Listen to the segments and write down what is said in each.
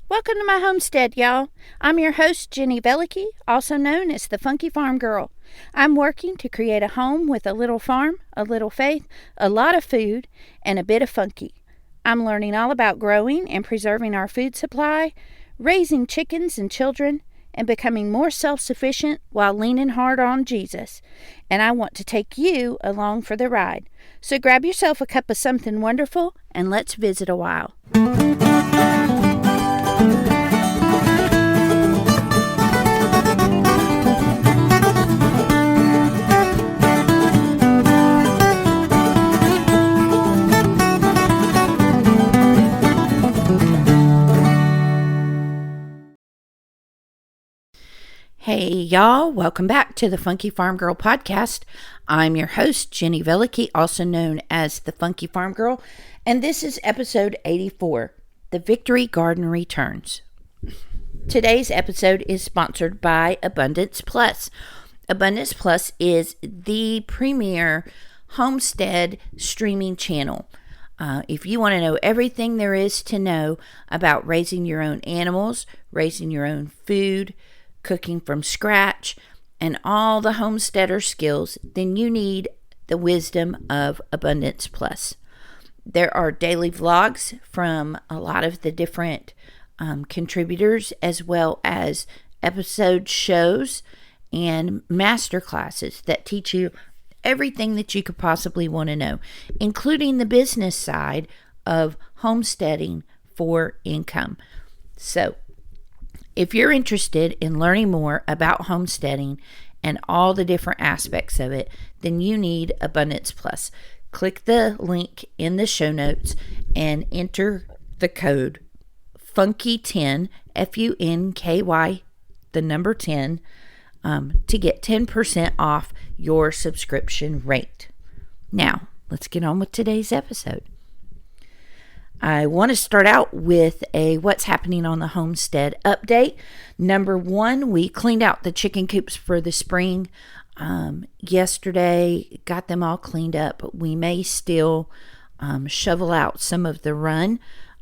Welcome to my homestead, y'all. I'm your host, Jenny Velicky, also known as the Funky Farm Girl. I'm working to create a home with a little farm, a little faith, a lot of food, and a bit of funky. I'm learning all about growing and preserving our food supply, raising chickens and children, and becoming more self-sufficient while leaning hard on Jesus. And I want to take you along for the ride. So grab yourself a cup of something wonderful and let's visit a while. Hey y'all, welcome back to the Funky Farm Girl podcast. I'm your host, Jenny Velicky, also known as the Funky Farm Girl, and this is episode 84, The Victory Garden Returns. Today's episode is sponsored by Abundance Plus. Abundance Plus is the premier homestead streaming channel. If you want to know everything there is to know about raising your own animals, raising your own food, cooking from scratch, and all the homesteader skills, then you need the wisdom of Abundance Plus. There are daily vlogs from a lot of the different contributors, as well as episode shows and master classes that teach you everything that you could possibly want to know, including the business side of homesteading for income. So, if you're interested in learning more about homesteading and all the different aspects of it, then you need Abundance Plus. Click the link in the show notes and enter the code FUNKY10, FUNKY, the number 10, to get 10% off your subscription rate. Now, let's get on with today's episode. I want to start out with a what's happening on the homestead update. Number one, we cleaned out the chicken coops for the spring yesterday, got them all cleaned up. We may still shovel out some of the run,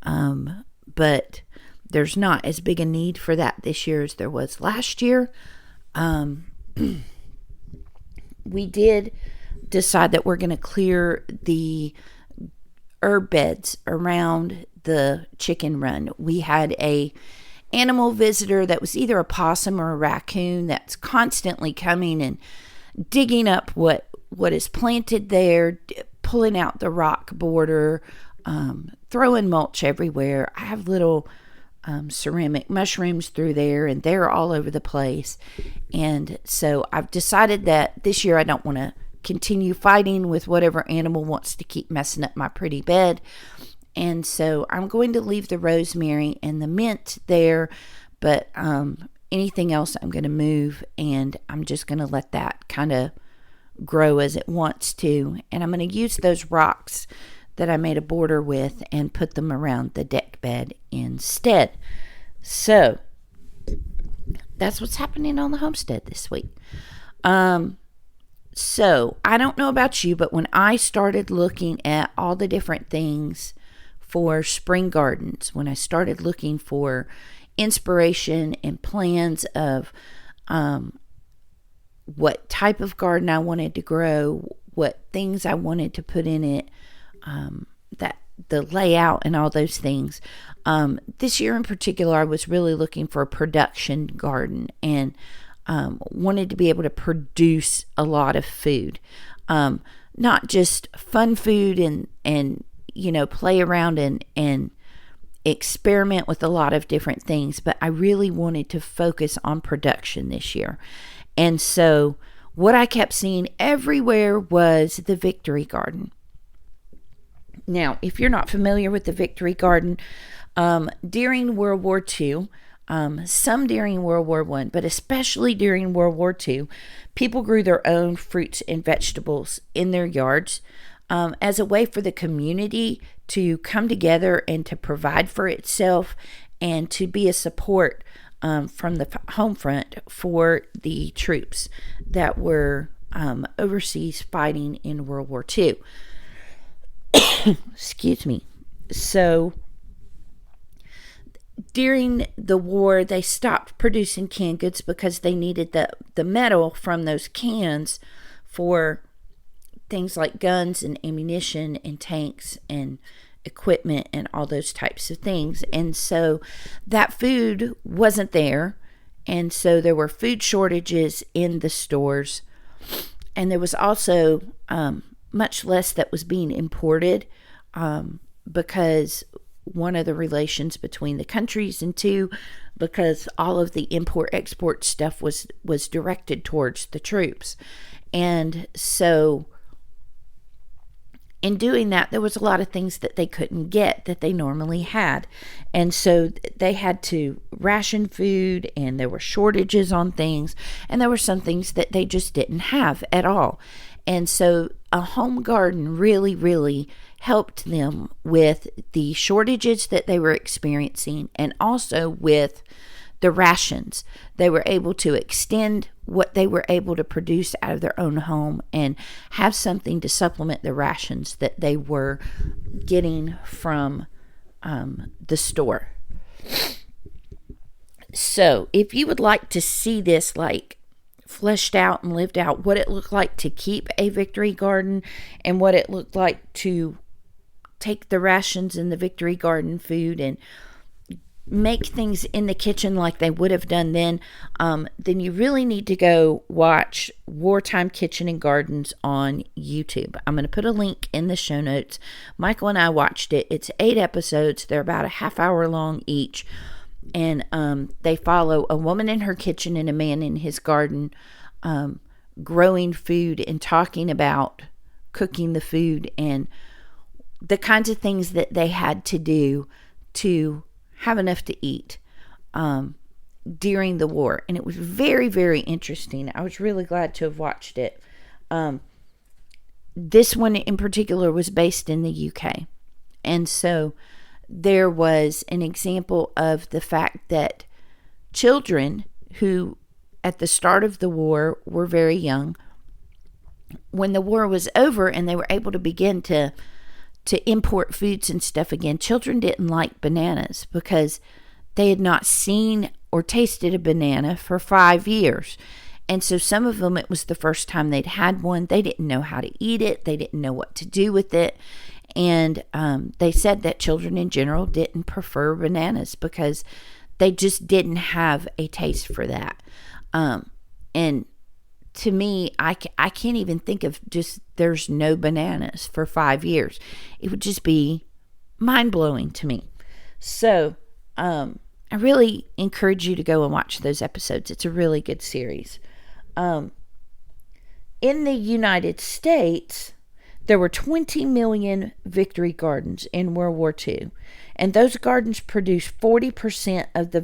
but there's not as big a need for that this year as there was last year. We did decide that we're going to clear the herb beds around the chicken run. We had a animal visitor that was either a possum or a raccoon that's constantly coming and digging up what is planted there, pulling out the rock border, throwing mulch everywhere. I have little ceramic mushrooms through there, and they're all over the place. And so I've decided that this year I don't want to continue fighting with whatever animal wants to keep messing up my pretty bed. And so I'm going to leave the rosemary and the mint there, but anything else I'm going to move, and I'm just going to let that kind of grow as it wants to. And I'm going to use those rocks that I made a border with and put them around the deck bed instead. So that's what's happening on the homestead this week. So, I don't know about you, but when I started looking at all the different things for spring gardens, when I started looking for inspiration and plans of what type of garden I wanted to grow, what things I wanted to put in it, that the layout and all those things. This year in particular, I was really looking for a production garden and wanted to be able to produce a lot of food, not just fun food and play around and experiment with a lot of different things, but I really wanted to focus on production this year. And so what I kept seeing everywhere was the Victory Garden. Now, if you're not familiar with the Victory Garden, during World War II, some during World War I, but especially during World War II, people grew their own fruits and vegetables in their yards as a way for the community to come together and to provide for itself and to be a support from the home front for the troops that were overseas fighting in World War II. Excuse me. So during the war, they stopped producing canned goods because they needed the metal from those cans for things like guns and ammunition and tanks and equipment and all those types of things. And so that food wasn't there. And so there were food shortages in the stores. And there was also much less that was being imported because one of the relations between the countries, and two, because all of the import-export stuff was directed towards the troops. And so in doing that, there was a lot of things that they couldn't get that they normally had. And so they had to ration food, and there were shortages on things, and there were some things that they just didn't have at all. And so a home garden really, really helped them with the shortages that they were experiencing, and also with the rations. They were able to extend what they were able to produce out of their own home and have something to supplement the rations that they were getting from the store. So if you would like to see this like fleshed out and lived out, what it looked like to keep a Victory Garden and what it looked like to take the rations and the Victory Garden food and make things in the kitchen like they would have done then you really need to go watch Wartime Kitchen and Gardens on YouTube. I'm going to put a link in the show notes. Michael and I watched it. It's 8 episodes. They're about a half hour long each. And they follow a woman in her kitchen and a man in his garden growing food and talking about cooking the food and the kinds of things that they had to do to have enough to eat during the war. And it was very, very interesting. I was really glad to have watched it. This one in particular was based in the UK. And so there was an example of the fact that children who at the start of the war were very young, when the war was over and they were able to begin to import foods and stuff again, children didn't like bananas because they had not seen or tasted a banana for 5 years. And so some of them, it was the first time they'd had one. They didn't know how to eat it. They didn't know what to do with it. And they said that children in general didn't prefer bananas because they just didn't have a taste for that. And to me, I can't even think of just there's no bananas for 5 years. It would just be mind-blowing to me. So I really encourage you to go and watch those episodes. It's a really good series. In the United States, there were 20 million Victory Gardens in World War II. And those gardens produced 40% of the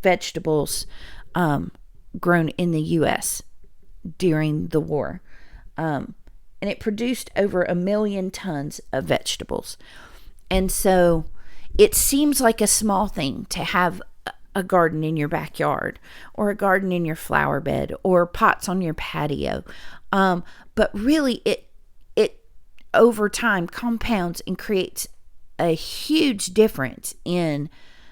vegetables grown in the U.S. during the war. And it produced over 1 million tons of vegetables. And so it seems like a small thing to have a garden in your backyard or a garden in your flower bed or pots on your patio. But really it over time compounds and creates a huge difference in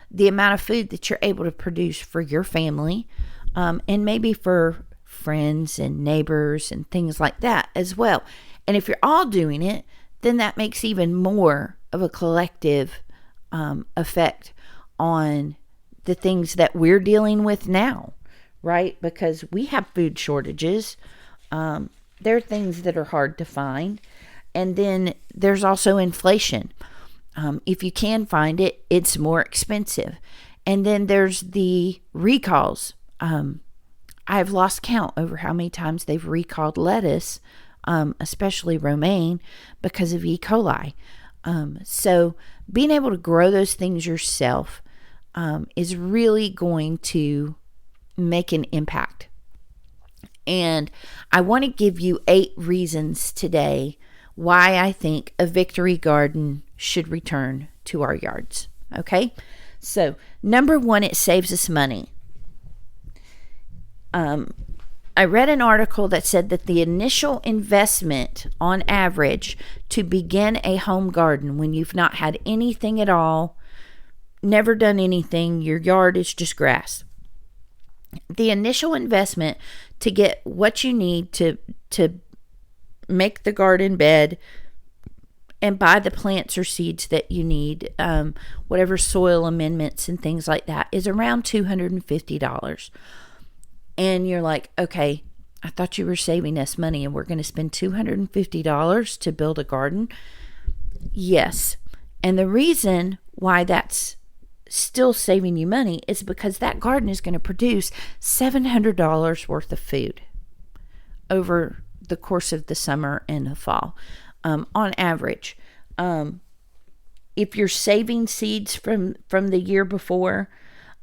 the amount of food that you're able to produce for your family, and maybe for friends and neighbors and things like that as well. And if you're all doing it, then that makes even more of a collective effect on the things that we're dealing with now, right? Because we have food shortages. There are things that are hard to find. And then there's also inflation. If you can find it, it's more expensive. And then there's the recalls. I've lost count over how many times they've recalled lettuce, especially romaine, because of E. coli. So being able to grow those things yourself is really going to make an impact. And I want to give you 8 reasons today why I think a Victory Garden should return to our yards. Okay? So, number 1, it saves us money. I read an article that said that the initial investment on average to begin a home garden when you've not had anything at all never done anything, your yard is just grass. The initial investment to get what you need to make the garden bed and buy the plants or seeds that you need, whatever soil amendments and things like that, is around $250. And you're like, okay, I thought you were saving us money and we're going to spend $250 to build a garden. Yes. And the reason why that's still saving you money is because that garden is going to produce $700 worth of food over the course of the summer and the fall, on average. If you're saving seeds from the year before,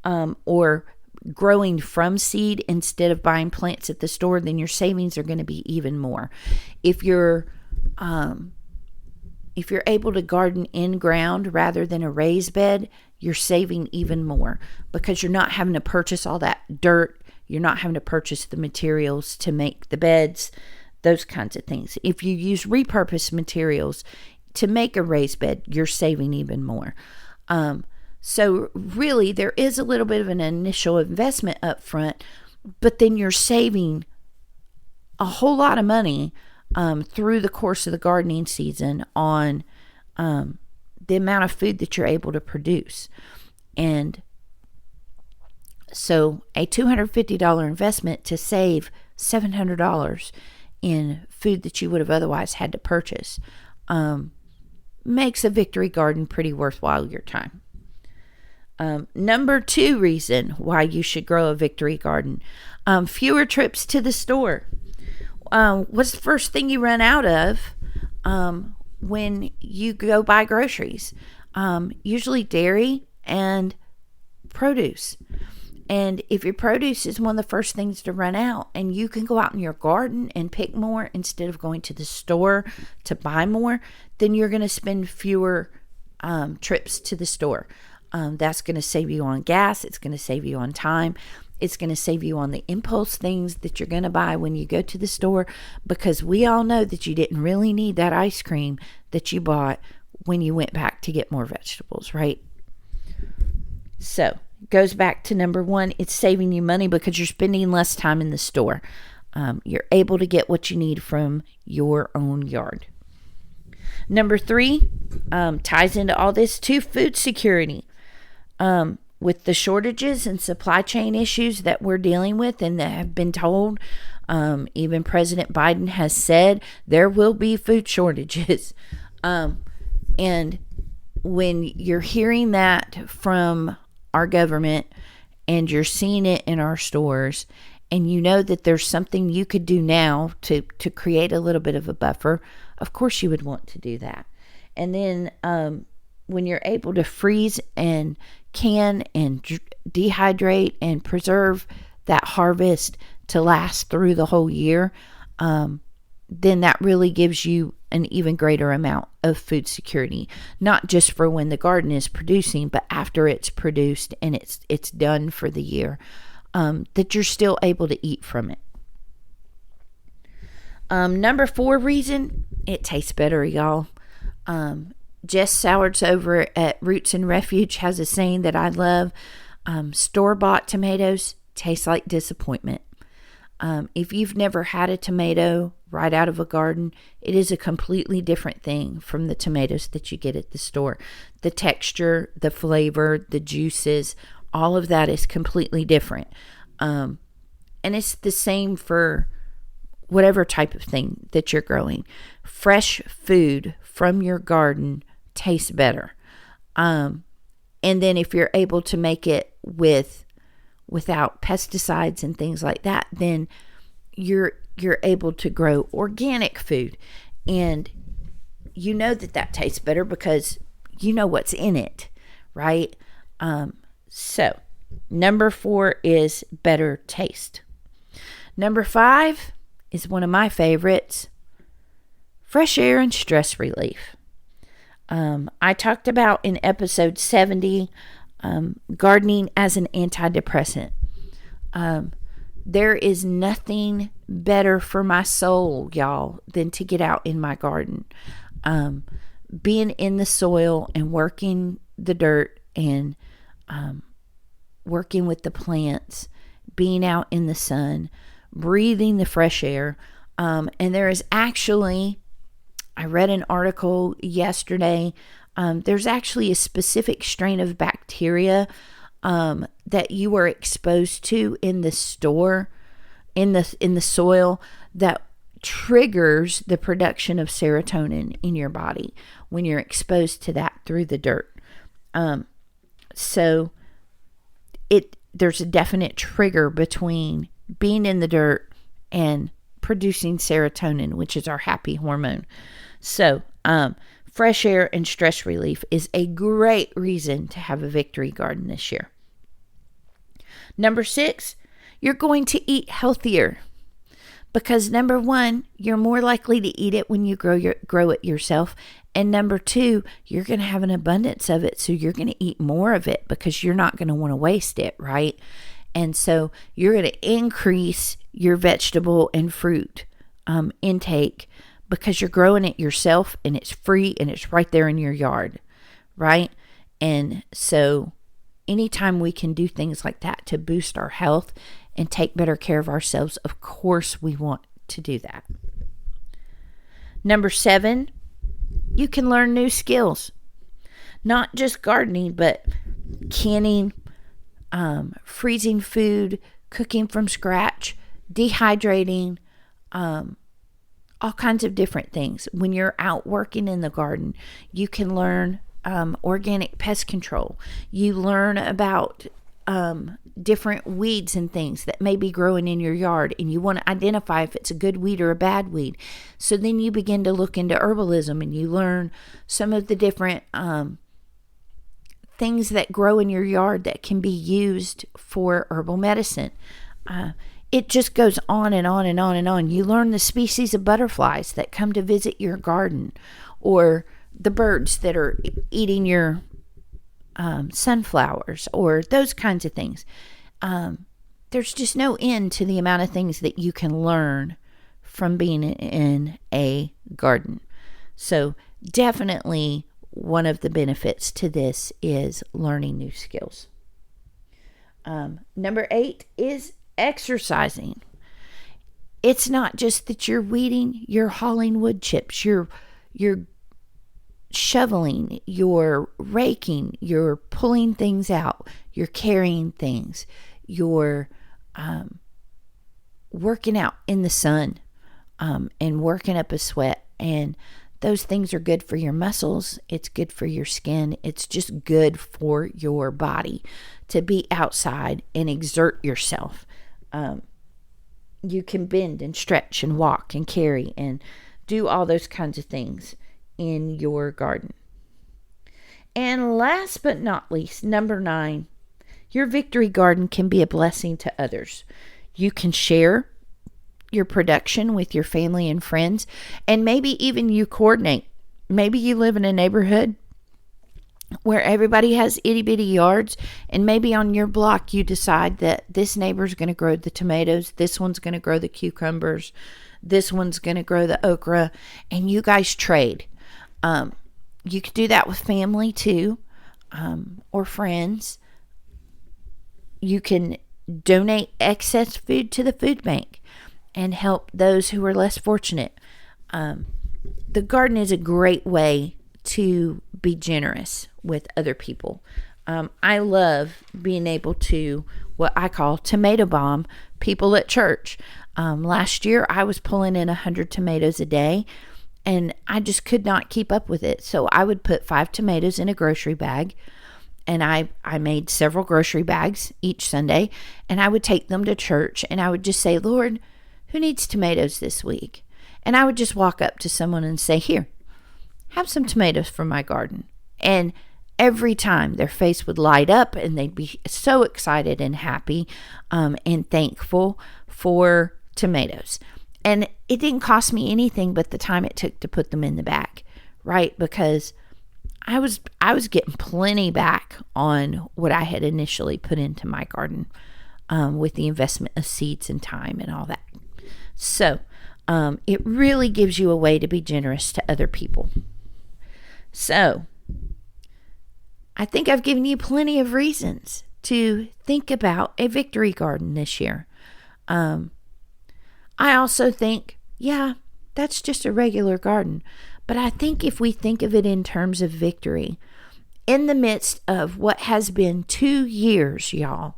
or growing from seed instead of buying plants at the store, then your savings are going to be even more. If you're able to garden in ground rather than a raised bed, you're saving even more because you're not having to purchase all that dirt. You're not having to purchase the materials to make the beds, those kinds of things. If you use repurposed materials to make a raised bed, you're saving even more. So really, there is a little bit of an initial investment up front, but then you're saving a whole lot of money through the course of the gardening season on the amount of food that you're able to produce. And so a $250 investment to save $700 in food that you would have otherwise had to purchase makes a victory garden pretty worthwhile your time. Number 2 reason why you should grow a victory garden: fewer trips to the store. What's the first thing you run out of when you go buy groceries? Usually dairy and produce. And if your produce is one of the first things to run out, and you can go out in your garden and pick more instead of going to the store to buy more, then you're going to spend fewer trips to the store. That's going to save you on gas. It's going to save you on time. It's going to save you on the impulse things that you're going to buy when you go to the store, because we all know that you didn't really need that ice cream that you bought when you went back to get more vegetables, right? So it goes back to number 1. It's saving you money because you're spending less time in the store. You're able to get what you need from your own yard. Number 3 ties into all this too: food security. With the shortages and supply chain issues that we're dealing with and that have been told, even President Biden has said there will be food shortages. And when you're hearing that from our government and you're seeing it in our stores, and you know that there's something you could do now to create a little bit of a buffer, of course you would want to do that. And then when you're able to freeze and can and dehydrate and preserve that harvest to last through the whole year, then that really gives you an even greater amount of food security, not just for when the garden is producing, but after it's produced and it's done for the year, that you're still able to eat from it. Number 4 reason: it tastes better, y'all. Jess Sowards over at Roots and Refuge has a saying that I love: store-bought tomatoes taste like disappointment. If you've never had a tomato right out of a garden, it is a completely different thing from the tomatoes that you get at the store. The texture, the flavor, the juices, all of that is completely different. And it's the same for whatever type of thing that you're growing. Fresh food from your garden tastes better. And then if you're able to make it without pesticides and things like that, then you're able to grow organic food, and you know that tastes better because you know what's in it, right? So number 4 is better taste. Number 5 is one of my favorites: fresh air and stress relief. I talked about in episode 70 gardening as an antidepressant. There is nothing better for my soul, y'all, than to get out in my garden. Being in the soil and working the dirt and working with the plants, being out in the sun, breathing the fresh air. And there is actually, I read an article yesterday, there's actually a specific strain of bacteria that you were exposed to in the soil that triggers the production of serotonin in your body when you're exposed to that through the dirt. So there's a definite trigger between being in the dirt and producing serotonin, which is our happy hormone. So, fresh air and stress relief is a great reason to have a victory garden this year. Number 6, you're going to eat healthier. Because number 1, you're more likely to eat it when you grow it yourself. And number 2, you're going to have an abundance of it. So you're going to eat more of it because you're not going to want to waste it, right? And so you're going to increase your vegetable and fruit intake because you're growing it yourself and it's free and it's right there in your yard, right? And so anytime we can do things like that to boost our health and take better care of ourselves, of course we want to do that. Number 7, you can learn new skills. Not just gardening, but canning, freezing food, cooking from scratch, dehydrating, all kinds of different things. When you're out working in the garden, you can learn organic pest control. You learn about different weeds and things that may be growing in your yard, and you want to identify if it's a good weed or a bad weed. So then you begin to look into herbalism and you learn some of the different things that grow in your yard that can be used for herbal medicine. It just goes on and on and on and on. You learn the species of butterflies that come to visit your garden, or the birds that are eating your sunflowers, or those kinds of things. There's just no end to the amount of things that you can learn from being in a garden. So definitely one of the benefits to this is learning new skills. Number 8 is exercising. It's not just that you're weeding, you're hauling wood chips, you're shoveling, you're raking, you're pulling things out, you're carrying things, you're working out in the sun and working up a sweat. And those things are good for your muscles. It's good for your skin. It's just good for your body to be outside and exert yourself. You can bend and stretch and walk and carry and do all those kinds of things in your garden. And last but not least, number 9, your victory garden can be a blessing to others. You can share your production with your family and friends, and maybe even you coordinate. Maybe you live in a neighborhood where everybody has itty bitty yards, and maybe on your block you decide that this neighbor's going to grow the tomatoes, this one's going to grow the cucumbers, this one's going to grow the okra, and you guys trade. You could do that with family too, or friends. You can donate excess food to the food bank and help those who are less fortunate. The garden is a great way to be generous with other people. I love being able to, what I call tomato bomb people at church. Last year I was pulling in 100 tomatoes a day, and I just could not keep up with it. So I would put 5 tomatoes in a grocery bag, and I made several grocery bags each Sunday, and I would take them to church, and I would just say, Lord, who needs tomatoes this week? And I would just walk up to someone and say, here, have some tomatoes from my garden. And every time their face would light up and they'd be so excited and happy and thankful for tomatoes. And it didn't cost me anything but the time it took to put them in the bag, right? Because I was getting plenty back on what I had initially put into my garden with the investment of seeds and time and all that. So it really gives you a way to be generous to other people. So I think I've given you plenty of reasons to think about a victory garden this year. I also think, yeah, that's just a regular garden. But I think if we think of it in terms of victory, in the midst of what has been 2 years, y'all,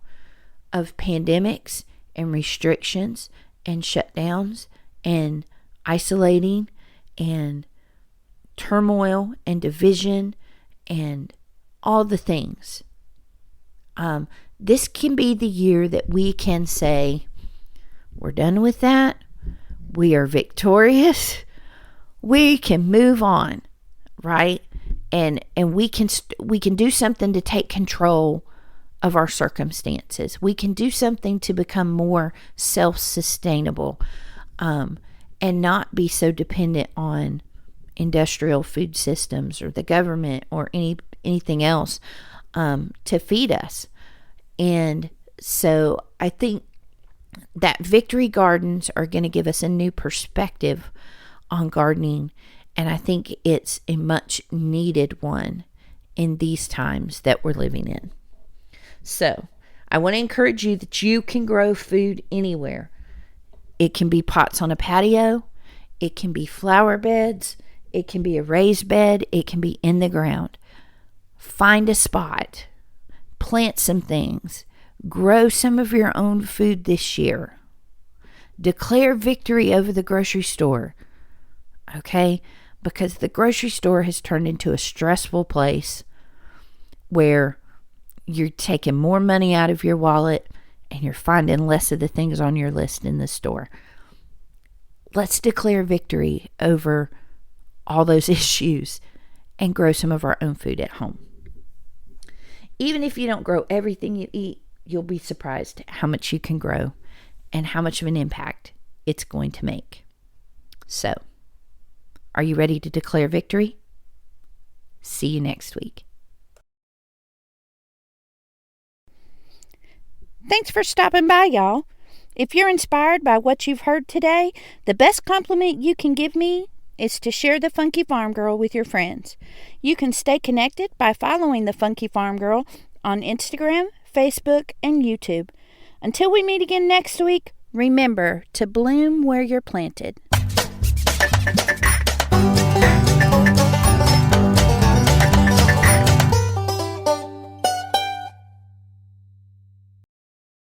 of pandemics and restrictions and shutdowns and isolating and turmoil and division and all the things, this can be the year that we can say, we're done with that. We are victorious. We can move on, right? And we can do something to take control of our circumstances. We can do something to become more self-sustainable, and not be so dependent on industrial food systems or the government or anything else to feed us. And so I think that victory gardens are going to give us a new perspective on gardening, and I think it's a much needed one in these times that we're living in. So I want to encourage you that you can grow food anywhere. It can be pots on a patio, it can be flower beds, it can be a raised bed, it can be in the ground. Find a spot, plant some things, grow some of your own food this year. Declare victory over the grocery store, okay? Because the grocery store has turned into a stressful place where you're taking more money out of your wallet and you're finding less of the things on your list in the store. Let's declare victory over all those issues and grow some of our own food at home. Even if you don't grow everything you eat, you'll be surprised how much you can grow and how much of an impact it's going to make. So, are you ready to declare victory? See you next week. Thanks for stopping by, y'all. If you're inspired by what you've heard today, the best compliment you can give me is to share the Funky Farm Girl with your friends. You can stay connected by following the Funky Farm Girl on Instagram, Facebook, and YouTube. Until we meet again next week, remember to bloom where you're planted.